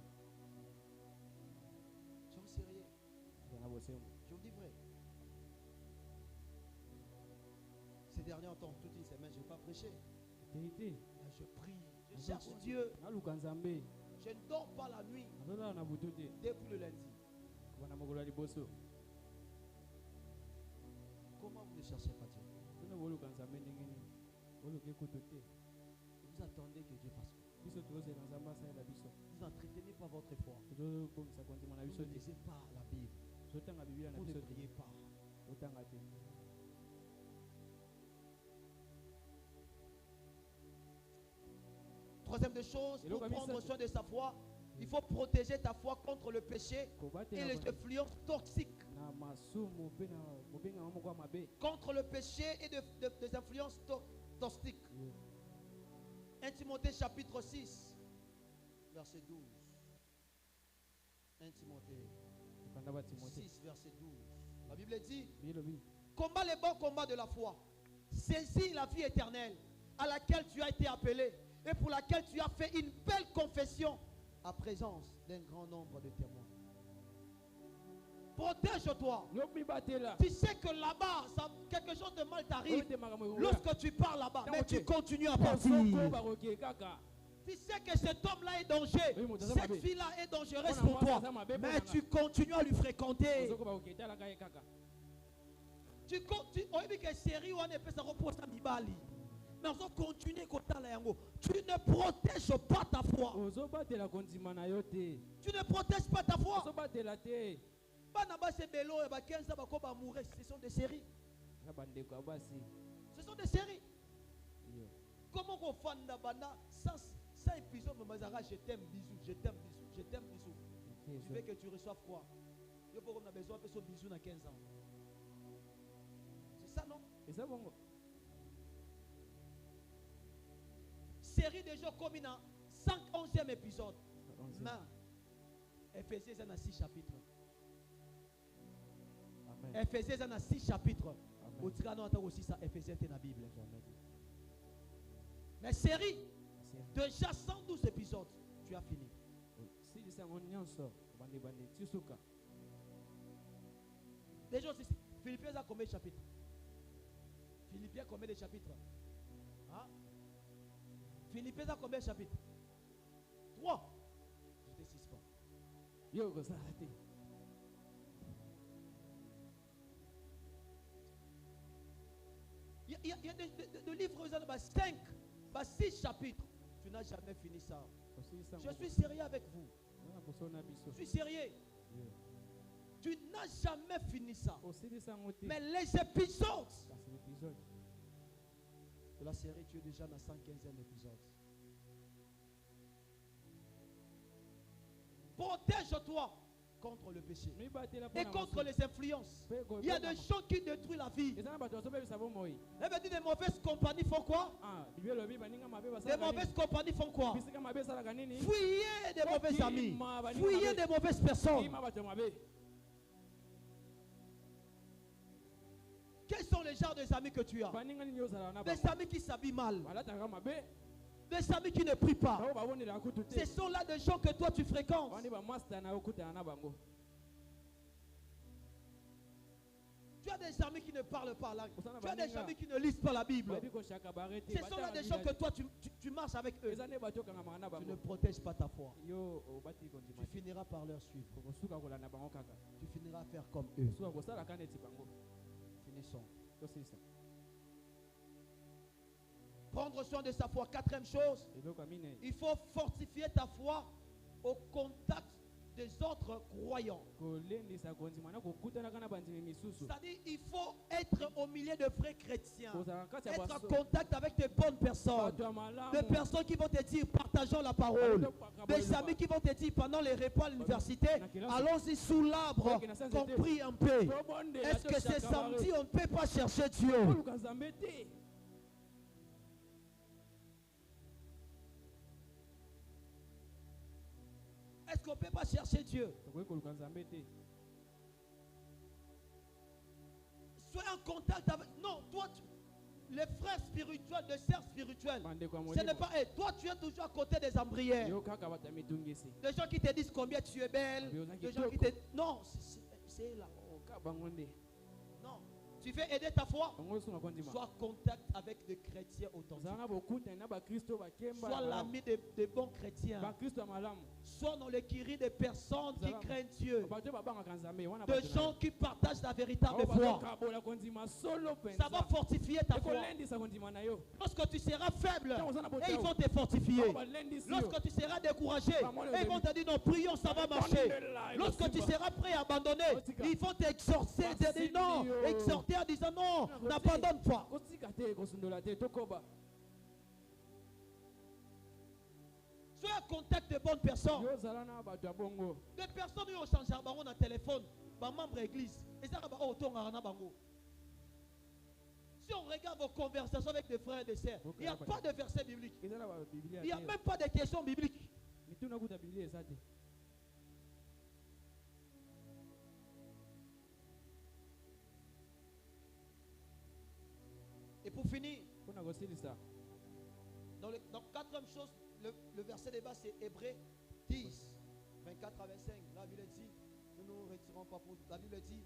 Sois sérieux.
Na bosé mo.
Je vous dis vrai. Ces derniers temps, toute une semaine, je n'ai pas prêché.
Vérité.
Là, je prie. Je cherche Dieu.
Na lukanzambe.
Je ne dors pas la nuit
Azola na bututi.
depuis le lundi.
Bana mogolo liboso.
Comment vous ne cherchez pas Dieu?
Tuna bolu kanzambe ndengeni. Bolu ke kutote.
Vous attendez que Dieu fasse quoi?
Biso tuoze kanzamba sa la biso.
Vous n'entretenez pas votre foi.
Tuzo komisa kondima na
Vous
biso
ne
te.
lisez pas la Bible.
Zotanga biblia na
Vous ne
biso te.
priez pas.
Otanga te.
Troisième des choses,
Et
pour
le
prendre
commissaire-
soin de sa foi, il faut protéger ta foi contre le péché et les influences toxiques.
Na masumu pe na mobenga mo kwa mabe.
Contre le péché et des influences toxiques. 1 Timothée chapitre 6, verset 12. 1 Timothée
Kanda ba Timothée.
6, verset 12. La Bible dit,
Bilobi.
combat les bons combats de la foi. Saisis la vie éternelle à laquelle tu as été appelé et pour laquelle tu as fait une belle confession à présence d'un grand nombre de témoins. Protège-toi.
Yobi batela.
Tu sais que là-bas, quelque chose de mal t'arrive lorsque tu pars là-bas, mais tu continues à partir. Tu sais que cet homme-là est dangereux, cette fille-là est dangereuse pour toi, mais tu continues à lui fréquenter. Tu continues que série ou on peut se reposer à Mibali. Mais on continue tu ne protèges pas ta foi. Tu ne protèges pas ta foi. Ce sont des séries. Ce sont des séries. Comment on fait sans épisode, je t'aime, bisous, je t'aime, bisous, je t'aime, bisous. Tu veux que tu reçoives quoi? On a besoin de ce bisou dans 15 ans. C'est ça, non? Série de jours comme dans 111e épisode. Mais Ephésiens en a 6 chapitres. Ephésiens en a 6 chapitres. Au tirano attend aussi ça, Ephésiens dans la Bible. Mais série, déjà 112 épisodes, tu as fini. Déjà aussi, Philippiens a combien de chapitres? Philippiens combien de chapitres? Hein? Philippiens a combien de chapitres? 3. Je ne décide pas. Il y a des livres, 5, 6 chapitres. Tu n'as jamais fini ça. Je suis sérieux avec vous. Je suis sérieux. Tu n'as jamais fini ça. Mais les épisodes de la série, tu es déjà dans 115e épisode. Protège-toi contre le péché et contre les influences. Il y a des gens qui détruisent la vie. Elle veut dire des mauvaises compagnies font quoi? Des mauvaises compagnies font quoi? Fuyez des mauvais amis. Fuyez des mauvaises personnes. Quels sont les genres des amis que tu as? Des amis qui s'habillent mal. Des amis qui ne prient pas. Ce sont là des gens que toi tu fréquentes. Tu as des amis qui ne parlent pas la langue. Tu as des amis qui ne lisent pas la Bible. Ce sont là des gens que toi tu marches avec eux. Tu ne protèges pas ta foi. Tu finiras par leur suivre. Tu finiras à faire comme eux. Finissons. Prendre soin de sa foi. Quatrième chose, il faut fortifier ta foi au contact des autres croyants. C'est-à-dire il faut être au milieu de vrais chrétiens. Être en contact avec des bonnes personnes. Des personnes qui vont te dire partageons la parole. Des amis qui vont te dire pendant les repas à l'université, allons-y sous l'arbre, qu'on prie un peu. Est-ce que c'est samedi on ne peut pas chercher Dieu? Est-ce qu'on ne peut pas chercher Dieu? Sois en contact avec... Non, toi, les frères spirituels, les sœurs spirituelles, ce n'est pas eux. Toi, tu es toujours à côté des embrières. Des gens qui te disent combien tu es belle. Des gens qui te... Non, c'est là. Non. Tu veux aider ta foi? Sois en contact avec des chrétiens authentiques. Sois l'ami des bons chrétiens. Sois dans l'écurie des personnes qui craignent Dieu. Des gens qui partagent la véritable foi. Ça va fortifier ta foi. Lorsque tu seras faible, et ils vont te fortifier. Lorsque tu seras découragé, et ils vont te dire non, prions, ça va marcher. Lorsque tu seras prêt à abandonner, ils vont t'exhorter, te dire non, exhorter en disant non, n'abandonne pas. Sois en contact de bonnes personnes. Des personnes qui ont changé dans téléphone, des membres de l'église. Si on regarde vos conversations avec des frères et des sœurs, il n'y a pas de verset biblique. Il n'y a même pas de questions bibliques. Et pour finir, dans quatrième chose, le verset de base c'est Hébreux 10, 24 à 25. La Bible dit, nous ne nous retirons pas pour... La Bible dit,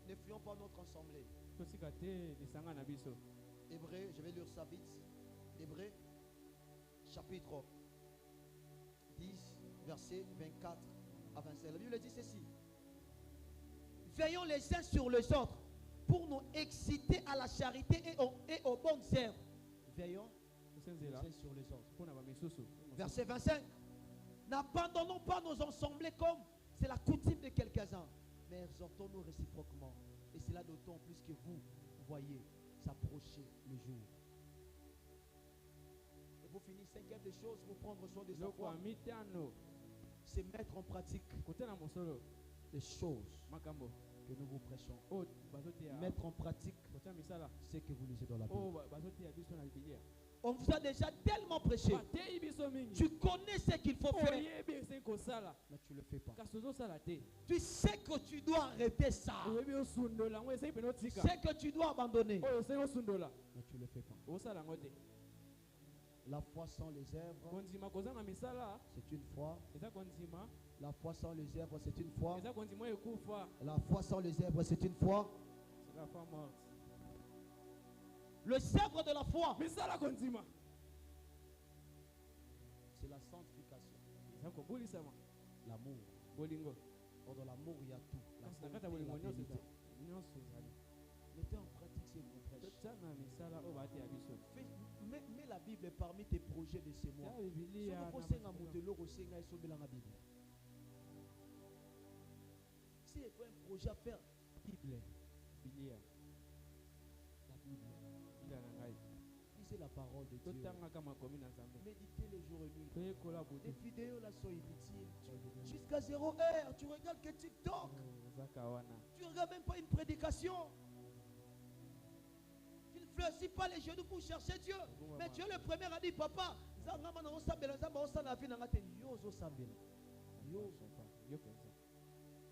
ne fuyons pas notre assemblée. Hébreux, je vais lire ça vite. Hébreux, chapitre 10, verset 24 à 25. La Bible dit ceci. Veillons les uns sur les autres pour nous exciter à la charité et aux bonnes œuvres. Veillons les uns sur les autres. Verset 25. N'abandonnons pas nos assemblées comme c'est la coutume de quelques-uns, mais exhortons-nous réciproquement. Et c'est là d'autant plus que vous voyez s'approcher le jour. Et pour finir, cinquième des choses, pour prendre soin de sa foi, c'est mettre en pratique les choses que nous vous prêchons. Mettre en pratique ce que vous lisez dans la Bible. On vous a déjà tellement prêché. Tu connais ce qu'il faut faire, mais tu ne le fais pas. Tu sais que tu dois arrêter ça. Tu sais que tu dois abandonner, mais tu ne le fais pas. La foi sans les œuvres, c'est une foi. La foi sans les œuvres, c'est une foi. La foi sans les œuvres, c'est une foi. Le sèvre de la foi, c'est la sanctification. L'amour. Or, dans l'amour, il y a tout. La bonté et la vérité. Mettez en pratique ce que vous prêchez. Mets la Bible parmi tes projets de ces mois. Si il y a un projet à faire, Bible. La Bible. Lisez la parole de Dieu. Méditez les jours nul.
toyekola
Les
butu
vidéos là sont inutiles. Jusqu'à 0 heure, tu regardes que TikTok.
ozaka wana
Tu ne regardes même pas une prédication. Tu ne fléchis pas les genoux pour chercher Dieu. Mais tu es le premier à dire, papa,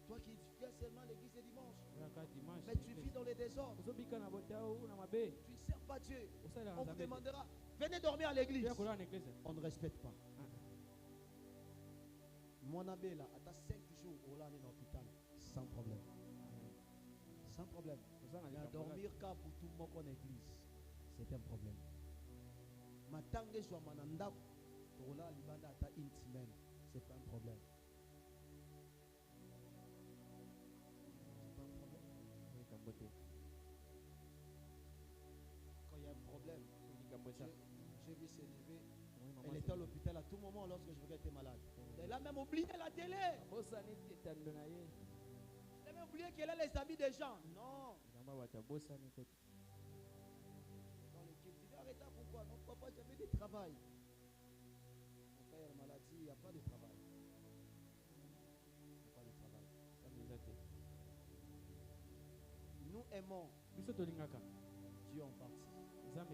toi qui viens seulement à l'église le dimanche, mais tu vis dans les désordres. Tu ne sers pas Dieu. On vous demandera, venez dormir à l'église. On ne respecte pas. Mon abbé là, à 5 jours, on l'a en hôpital, sans problème. Sans problème. Mais à dormir quand pour tout le monde en église, c'est un problème. Matangue soit mananda, pour là, libanda à une semaine, c'est pas un problème. C'est pas un problème. Quand il y a un problème, j'ai vu s'élever. Elle était à l'hôpital à tout moment lorsque je regardais malade. Elle a même oublié la télé. Elle a même oublié qu'elle a les amis des gens. Non. Dans l'équipe, dit arrête, pourquoi? Non, papa, j'avais du travail. Mon père est maladie, il n'y a pas de travail. Il n'y a pas de travail. Nous aimons Dieu en partie. Ça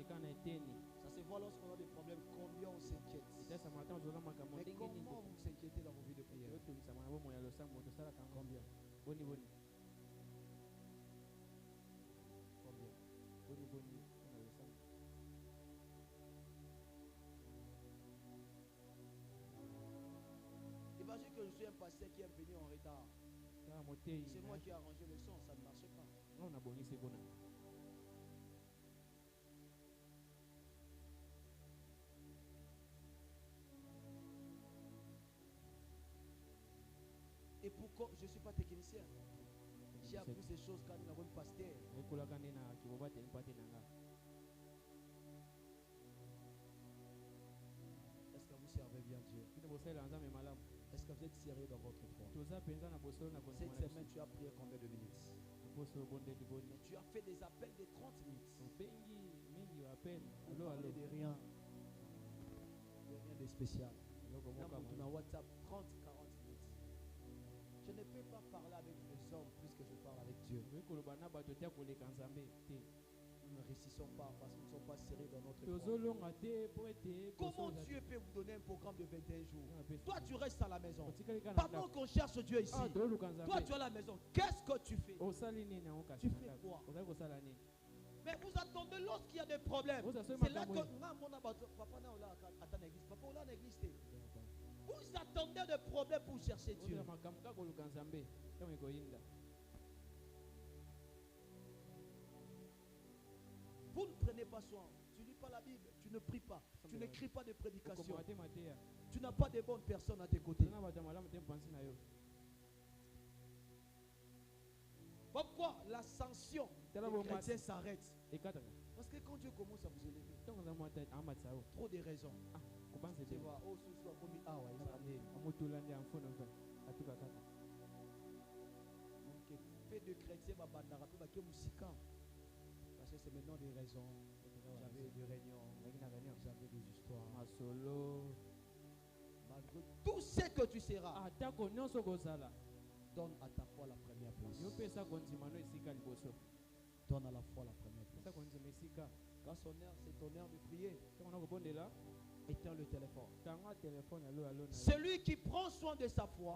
se voit lorsqu'on a des problèmes, combien on s'inquiète. Mais comment vous vous inquiétez dans vos vies de prière? Combien? Combien? Imagine que je suis un pasteur qui est venu en retard. C'est moi qui ai arrangé le son, ça ne marche pas. Et pourquoi je ne suis pas technicien? J'ai appris ces choses quand nous avons un pasteur. Est-ce que vous servez bien Dieu? Est-ce que vous êtes sérieux dans votre foi? Cette semaine, tu as prié combien de minutes? Mais tu as fait des appels de 30 minutes. Vous parlez de rien. De rien de spécial. Dans WhatsApp, 30, 40 minutes. Je ne peux pas parler avec les hommes plus que je parle avec Dieu. Nous ne réussissons pas parce qu'ils ne sont pas sérieux dans notre foi. Comment Dieu peut vous donner un programme de 21 jours? Toi, tu restes à la maison. Pendant qu'on cherche Dieu ici, toi, tu es à la maison. Qu'est-ce que tu fais? Tu fais quoi? Mais vous attendez lorsqu'il y a des problèmes. C'est là que papa n'a pas l'église. Papa n'a l'église. Vous attendez des problèmes pour chercher Dieu. Vous ne prenez pas soin. Tu ne lis pas la Bible. Tu ne pries pas. Tu n'écris pas de prédication. Tu n'as pas de bonnes personnes à tes côtés. Pourquoi l'ascension des chrétiens s'arrête? Parce que quand Dieu commence à vous élever, trop de raisons. Tu vois, oh, ce soit comme peu de chrétiens parce que c'est maintenant des raisons. J'avais des réunions, j'avais des histoires. Malgré tout ce que tu seras, donne à ta foi la première place. Donne à la foi la première place. Quand c'est ton heure de prier, éteins le téléphone. Celui qui prend soin de sa foi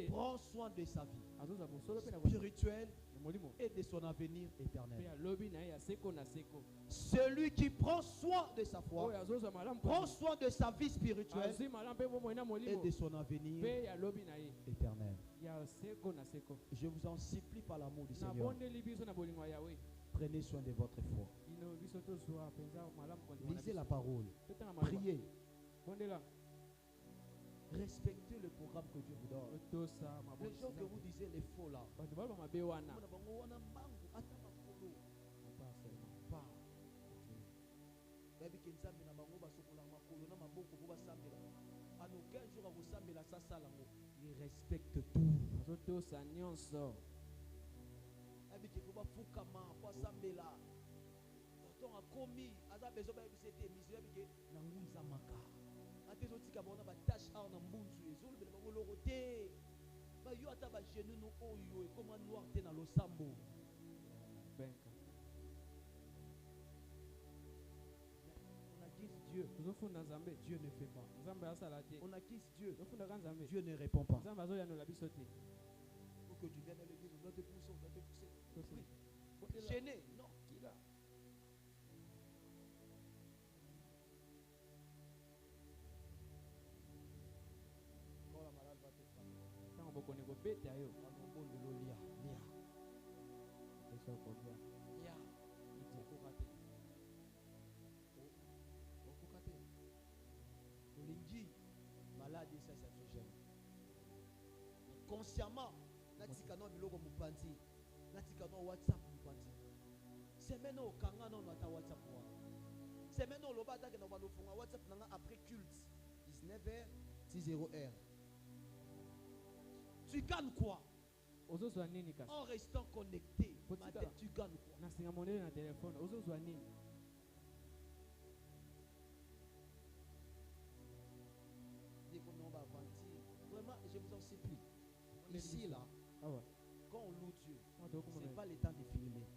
prend soin de sa vie spirituelle et de son avenir éternel. Celui qui prend soin de sa foi prend soin de sa vie spirituelle et de son avenir éternel. Je vous en supplie par l'amour du Seigneur. Prenez soin de votre foi. Lisez la parole. Priez. Respectez le programme que Dieu vous donne. Les gens que vous disiez les faux là. Il respecte tout. bona ba tâche a na mbunzu ezolo bela bango loroté ba yo ata ba genou no oyo e comme noir te na losambo
benka
on acquise Dieu
tozofunda nzambe
Dieu ne fait pas
nzambe asala te
on acquise Dieu
tozofundaka nzambe
Dieu ne répond pas
nzambe azoyanola biso te
pour que tu viennes à l'église on doit te pousser
Tosi.
gêné non
kila
quand la malade va te frapper
ntango bokoni kobeta yo
banobondelo lia
eso kolia
lia okoka te okoka te olingi malade ça se gêne mais consciemment natika no biloko mopanzi natika no WhatsApp mopanzi semaine okanga no ata WhatsApp wana semaine oloba atake na bando fonga WhatsApp nanga après culte 19h 10h tu gagnes quoi
ozozwa nini kasi
en restant connecté matin tu gagnes quoi
nasinga mondele na telefone ozozwa nini
vraiment je vous en supplie ici là quand on loue Dieu c'est pas le temps de filmer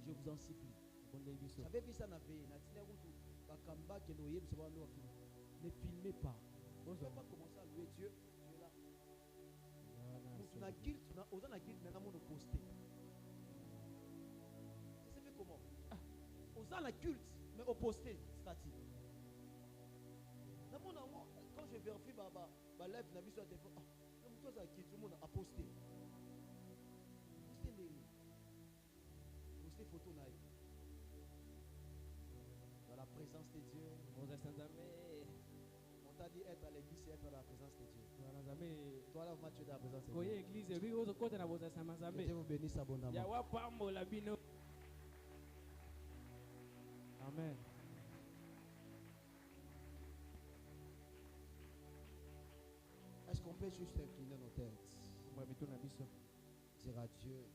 je vous en supplie j'avais vu ça na veille na tina kutu bakamba ke no yebisa ba ndo film ne filmez pas on ne peut pas commencer à louer Dieu tu es là mutu na guilt na oza na guilt na mono poster ça se fait comment oza na culte mais au poster statique na mona quand je vérifie ba live na biso à téléphone na mutu oza guilt tout le monde a posté poster photo na dans la présence de Dieu. On t'a dit être à l'église, c'est être dans la présence de Dieu. Toi là, tu es dans la présence de Dieu. Dieu vous bénisse abondamment.
Amen.
Est-ce qu'on peut juste incliner nos têtes? Dire à Dieu,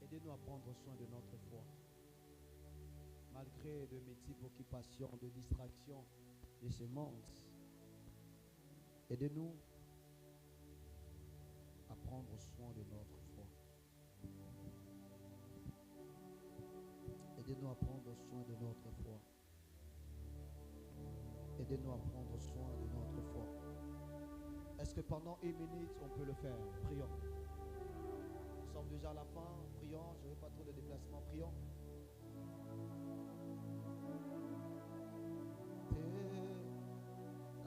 aidez-nous à prendre soin de notre foi. Malgré de multiples occupations, de distractions de ce monde, aidez-nous à prendre soin de notre foi. Aidez-nous à prendre soin de notre foi. Aidez-nous à prendre soin de notre foi. Est-ce que pendant 1 minute, on peut le faire? Prions. Nous sommes déjà à la fin. Prions. Je n'ai pas trop de déplacement. Prions.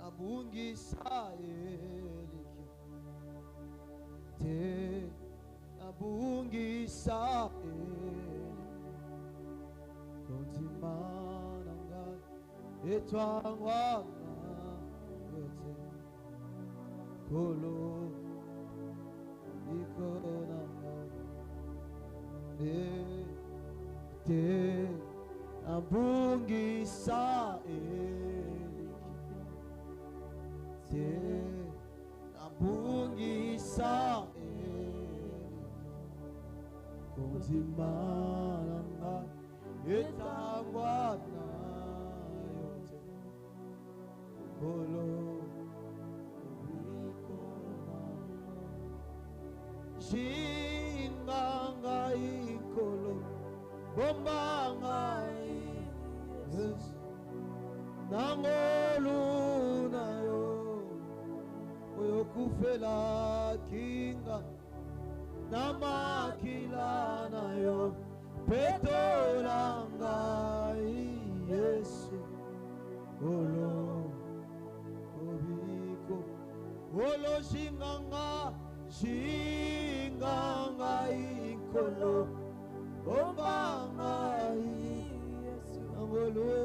Abungisa elikyo te abungisa konzimana ngai etwangwa yote kolo ikona te abungisa abungisa konzimana etangwa nayote kolo bikona shinganga ikolo bombanga yes nangolu nayo oyokufela kinga namakila nayo petolanga Yesu olo obiko olo shinganga ikolo ombanga Yesu angolwe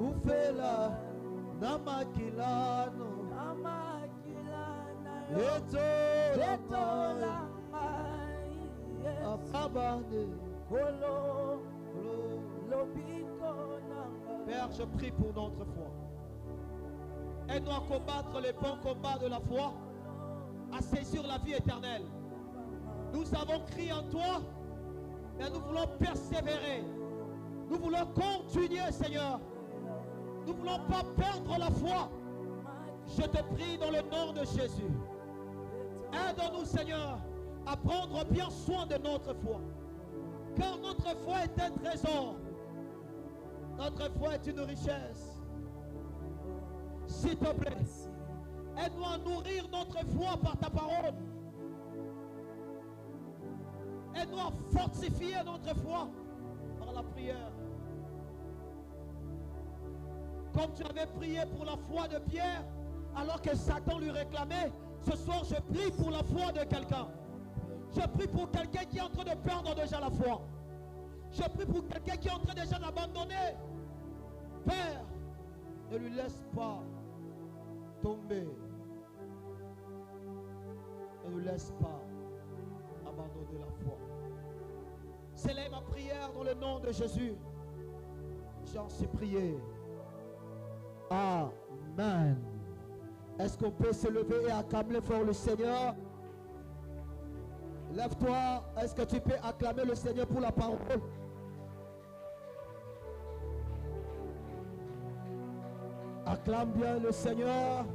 ufela namakilano etola apabane Père, je prie pour notre foi. Aide-nous à combattre les bons combats de la foi, à saisir la vie éternelle. Nous avons crié en toi, mais nous voulons persévérer. voulons continuer, Seigneur. Nous ne voulons pas perdre la foi. Je te prie dans le nom de Jésus. Aide-nous, Seigneur, à prendre bien soin de notre foi. Car notre foi est un trésor. Notre foi est une richesse. S'il te plaît, aide-nous à nourrir notre foi par ta parole. Aide-nous à fortifier notre foi par la prière. Comme tu avais prié pour la foi de Pierre, alors que Satan lui réclamait, ce soir je prie pour la foi de quelqu'un. Je prie pour quelqu'un qui est en train de perdre déjà la foi. Je prie pour quelqu'un qui est en train déjà d'abandonner. Père, ne lui laisse pas tomber. Ne lui laisse pas abandonner la foi. C'est ma prière dans le nom de Jésus. J'en suis prié. Amen. Est-ce qu'on peut se lever et acclamer fort le Seigneur? Lève-toi. Est-ce que tu peux acclamer le Seigneur pour la parole? Acclame bien le Seigneur.